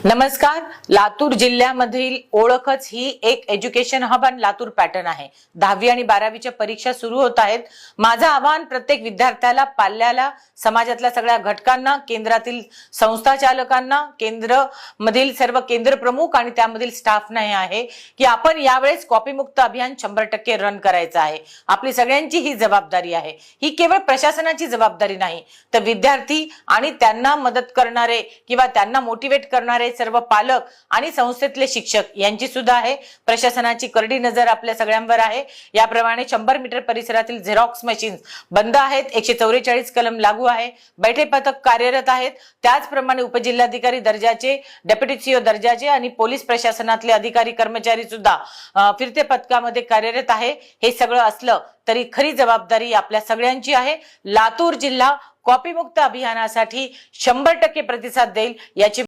नमस्कार। लातूर जिल्ह्यामधील ओळखच ही एक एज्युकेशन हब आणि लातूर पॅटर्न आहे। 10वी आणि 12वीच्या परीक्षा सुरू होत आहेत। माझं आवाहन प्रत्येक विद्यार्थ्याला, पाल्याला, समाजातल्या सगळ्या घटकांना, केंद्रातील संस्था चालकांना, केंद्र मधील सर्व केंद्र प्रमुख आणि त्यामधील स्टाफना हे आहे की आपण यावेळेस कॉपीमुक्त अभियान 100% रन करायचं आहे। आपली सगळ्यांची ही जबाबदारी आहे। ही केवळ प्रशासनाची जबाबदारी नाही, तर विद्यार्थी आणि त्यांना मदत करणारे किंवा त्यांना मोटिवेट करणारे सर्व पालक आणि संस्थेतले शिक्षक यांची सुद्धा आहे। प्रशासनाची करडी नजर आपल्या सगळ्यांवर आहे। याप्रमाणे 100 मीटर परिसरातील झेरॉक्स मशीन्स बंद आहेत। 144 कलम लागू आहे। बैठे पथक कार्यरत आहेत। त्याचप्रमाणे उपजिल्हाधिकारी दर्जाचे, डेप्युटी सीओ दर्जाचे आणि पोलीस प्रशासनातले अधिकारी कर्मचारी सुद्धा फिरते पथकामध्ये कार्यरत आहे। हे सगळं असलं तरी खरी जबाबदारी आपल्या सगळ्यांची आहे। लातूर जिल्हा कॉपीमुक्त अभियानासाठी 100% प्रतिसाद देईल याची